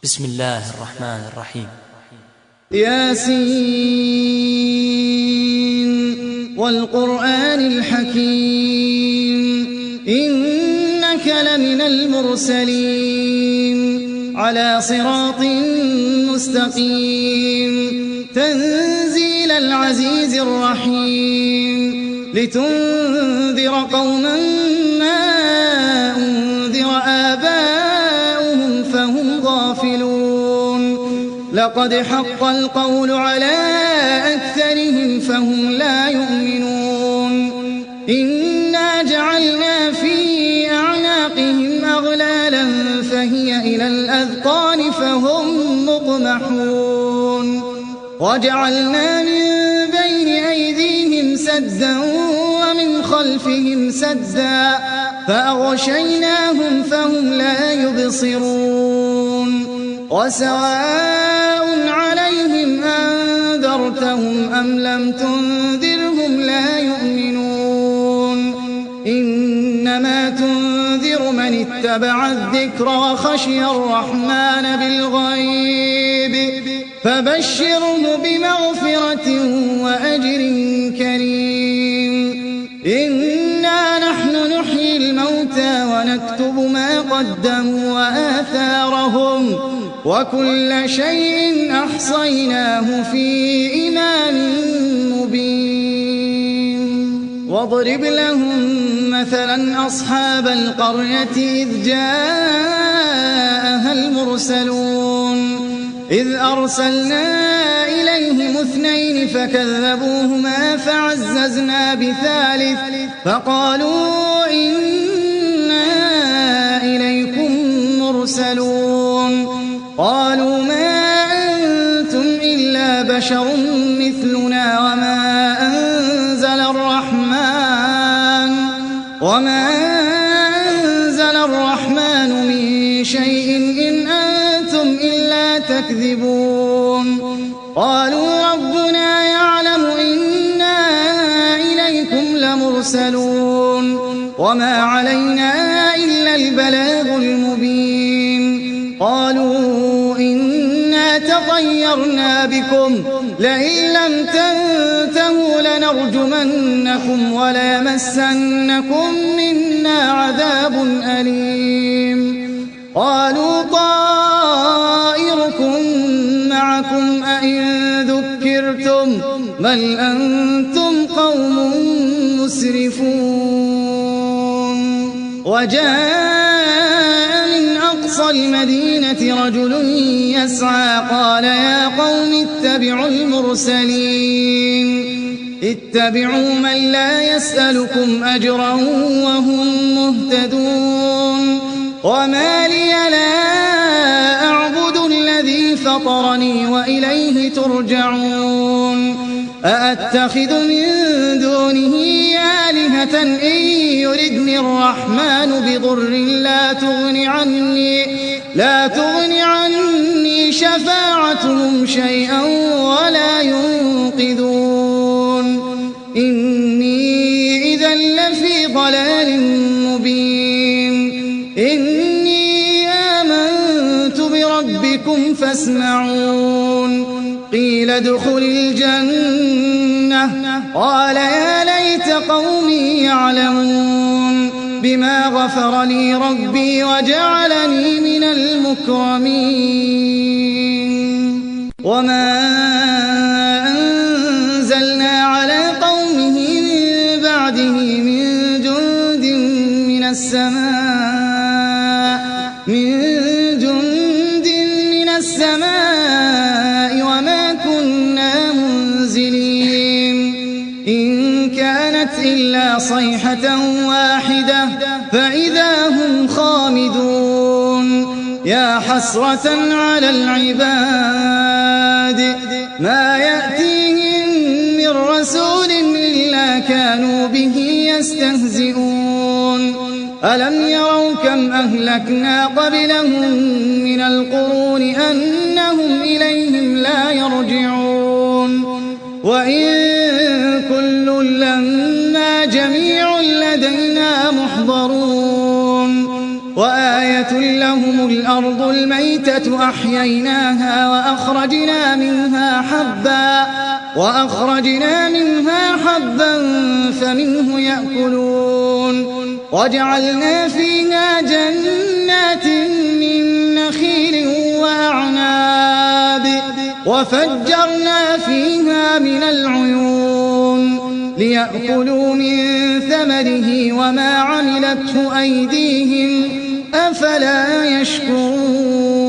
بسم الله الرحمن الرحيم. ياسين والقرآن الحكيم إنك لمن المرسلين على صراط مستقيم تنزيل العزيز الرحيم لتنذر قوما ما أنذر آباؤهم فهم غافلون لقد حق القول على أكثرهم فهم لا يؤمنون إنا جعلنا في أعناقهم أغلالا فهي إلى الأذقان فهم مقمحون وجعلنا من بين أيديهم سدا ومن خلفهم سدا فأغشيناهم فهم لا يبصرون وسواء عليهم أنذرتهم أم لم تنذرهم لا يؤمنون إنما تنذر من اتبع الذكر وخشي الرحمن بالغيب فبشره بمغفرة وأجر كريم إنا نحن نحيي الموتى ونكتب ما قدموا وآثارهم وكل شيء أحصيناه في إمام مبين واضرب لهم مثلا أصحاب القرية إذ جاءها المرسلون إذ أرسلنا إليهم 2 فكذبوهما فعززنا بثالث فقالوا إنا إليكم مرسلون قالوا ما أنتم إلا بشر مثلنا وما أنزل الرحمن من شيء إن أنتم إلا تكذبون قالوا ربنا يعلم إنا إليكم لمرسلون وما علينا إلا البلاغ المبين قالوا إنا تطيرنا بكم لئن لم تنتهوا لنرجمنكم وليمسنكم منا عذاب أليم قالوا طائركم معكم أئن ذكرتم بل أنتم قوم مسرفون وجاء من أقصى المدينة رجل يسعى قال يا قوم اتبعوا المرسلين اتبعوا من لا يسألكم أجرا وهم مهتدون وما لي لا أعبد الذي فطرني وإليه ترجعون أأتخذ من دونه آلهة إن يردني الرحمن بضر لا تغن عني شفاعتهم شيئا ولا ينقذون إني إذا لفي ضلال مبين إني آمنت بربكم فاسمعون قيل ادخل الجنة قال يا ليت قومي يعلمون بما غفر لي ربي وجعلني من المكرمين وما أنزلنا على قومه من بعده من جند من السماء وما كنا منزلين إن كانت إلا صيحة واحدة فإذا هم خامدون يا حسرة على العباد ما يأتيهم من رسول إلا كانوا به يستهزئون ألم يروا كم أهلكنا قبلهم من القرون أنهم إليهم لا يرجعون وإن كل لما جميع لدينا محضرون وآية لهم الأرض الميتة أحييناها وأخرجنا منها حبا فمنه يأكلون وجعلنا فيها جنات من نخيل وأعناب وفجرنا فيها من العيون ليأكلوا من ثمره وما عملته أيديهم أفلا يشكرون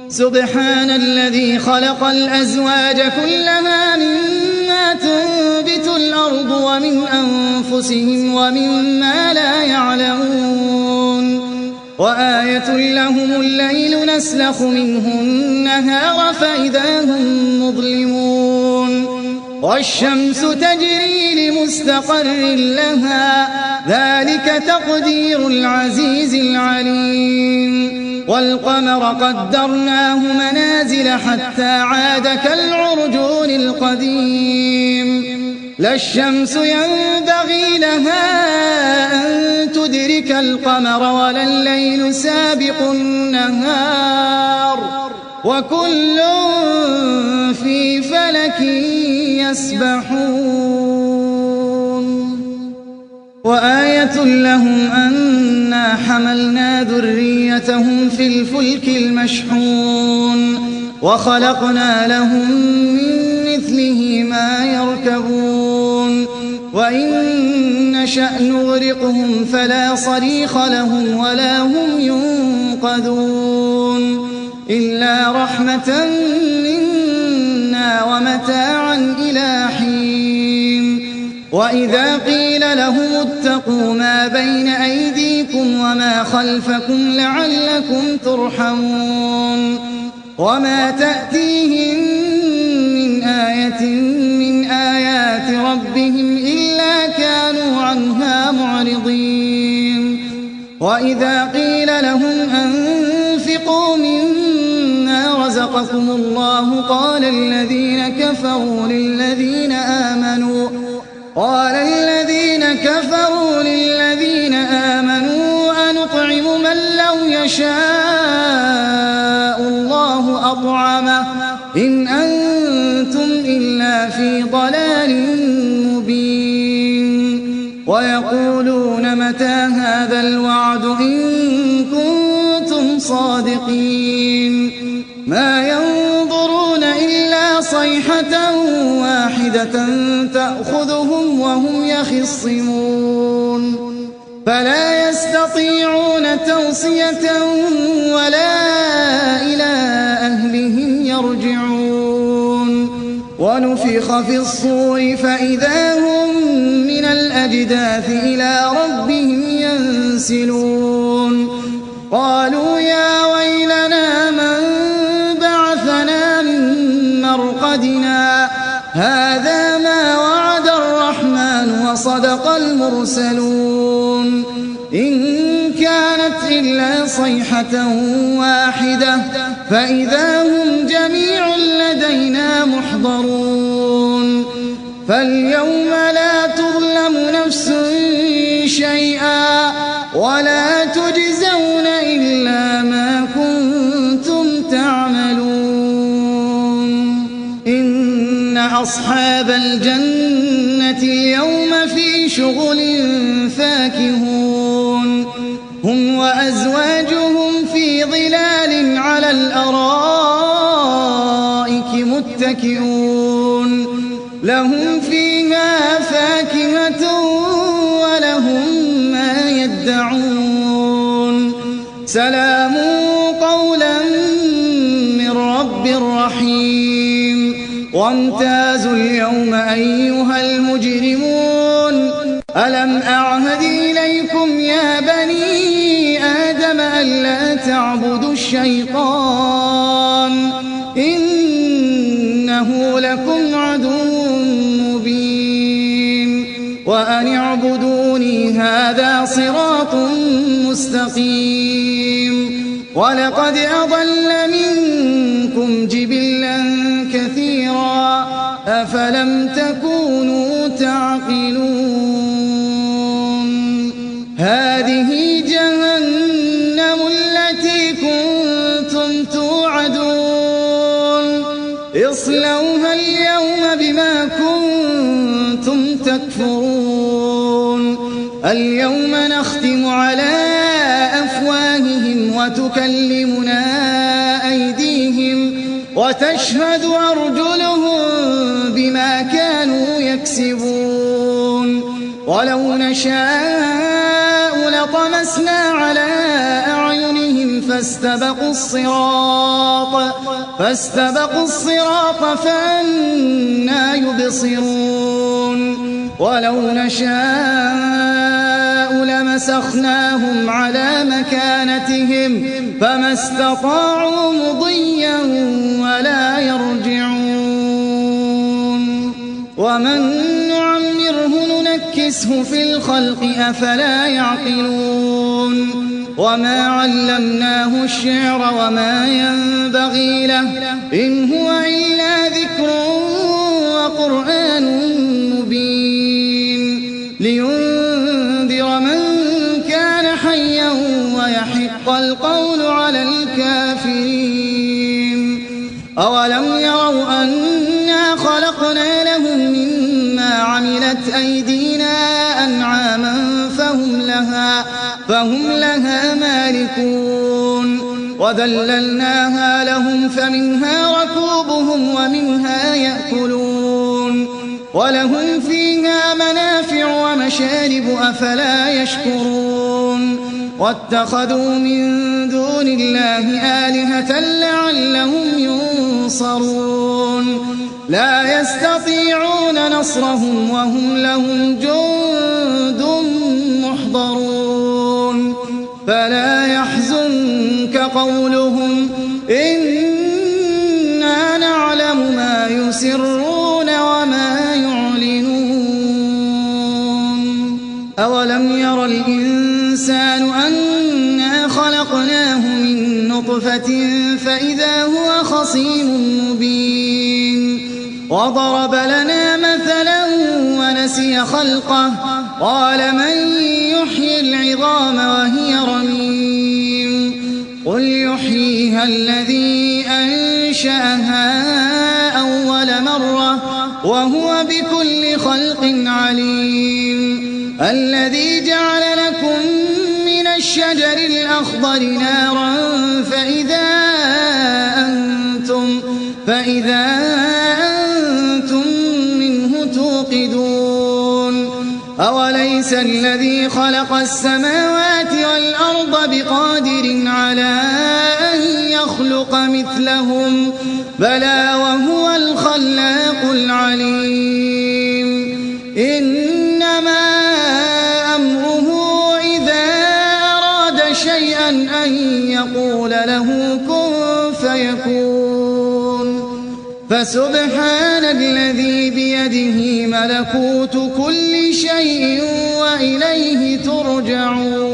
سبحان الذي خلق الأزواج كلها مما تنبت الأرض ومن أنفسهم ومما لا يعلمون وآية لهم الليل نسلخ منه النهار فإذا هم مظلمون والشمس تجري لمستقر لها ذلك تقدير العزيز العليم والقمر قدرناه منازل حتى عاد كالعرجون القديم لا الشمس ينبغي لها أن تدرك القمر ولا الليل سابق النهار وكل في فلك يسبحون وآية لهم أنا حملنا ذريتهم في الفلك المشحون وخلقنا لهم من مثله ما يركبون وإن نشأ نغرقهم فلا صريخ لهم ولا هم ينقذون إلا رحمة منا ومتاعا إلى حين وإذا قيل لهم اتقوا ما بين أيديكم وما خلفكم لعلكم ترحمون وما تأتيهم من آية من آيات ربهم إلا كانوا عنها معرضين وإذا قيل لهم أنفقوا مما رزقكم الله قال الذين كفروا للذين آمنوا أنطعم من لو يشاء الله أطعمه إن أنتم إلا في ضلال مبين ويقولون متى هذا الوعد إن كنتم صادقين ما ينظرون إلا صيحة واحدة تأخذهم وهم يخصمون فلا يستطيعون توصية ولا إلى أهلهم يرجعون ونفخ في الصور فإذا هم من الأجداث إلى ربهم ينسلون قالوا يا ويلنا من بعثنا من مرقدنا هذا ما وعد الرحمن وصدق المرسلون إن كانت إلا صيحة واحدة فإذا هم جميع لدينا محضرون فاليوم لا تظلم نفس شيئا ولا تجزون إلا ما كنتم تعملون إن أصحاب الجنة اليوم في شغل فاكهون هم وأزواجهم في ظلال على الأرائك متكئون لهم فيها فاكهة ولهم ما يدعون سلام قولا من رب رحيم وامتازوا اليوم أيها المجرمون ألم أعهد إليكم يا بني آدم ألا تعبدوا الشيطان إنه لكم عدو مبين وأن اعبدوني هذا صراط مستقيم ولقد أضل منكم جبلا كثيرا أفلم تكونوا تعقلون هذه اصلوها اليوم بما كنتم تكفرون اليوم نختم على أفواههم وتكلمنا أيديهم وتشهد أرجلهم بما كانوا يكسبون ولو نشاء لطمسنا على أعينهم فاستبقوا الصراط فأنى يبصرون ولو نشاء لمسخناهم على مكانتهم فما استطاعوا مضيا ولا يرجعون ومن نعمره ننكسه في الخلق أفلا يعقلون وما علمناه الشعر وما ينبغي له إن هو إلا ذكر وقرآن مبين لينذر من كان حيا ويحق القول على الكافرين أولم يروا أنا خلقنا لهم مما عملت أيدينا أنعاما فهم لها مالكون وذللناها لهم فمنها ركوبهم ومنها يأكلون ولهم فيها منافع ومشارب أفلا يشكرون واتخذوا من دون الله آلهة لعلهم ينصرون لا يستطيعون نصرهم وهم لهم جند محضرون فلا يحزنك قولهم إنا نعلم ما يسرون وما يعلنون أولم ير الإنسان أنا خلقناه من نطفة فإذا هو خصيم مبين وضرب لنا مثلا ونسي خلقه قال من يحيي العظام وهي رميم قل يحييها الذي أنشأها أول مرة وهو بكل خلق عليم الذي جعل لكم من الشجر الأخضر نارا فإذا أنتم منه توقدون أوليس الذي خلق السماوات والأرض بقادر على أن يخلق مثلهم بلى وهو الخلاق العليم إنما أمره إذا أراد شيئا أن يقول له كن فيكون فسبحان الذي بيده ملكوت كل شيء وإليه ترجعون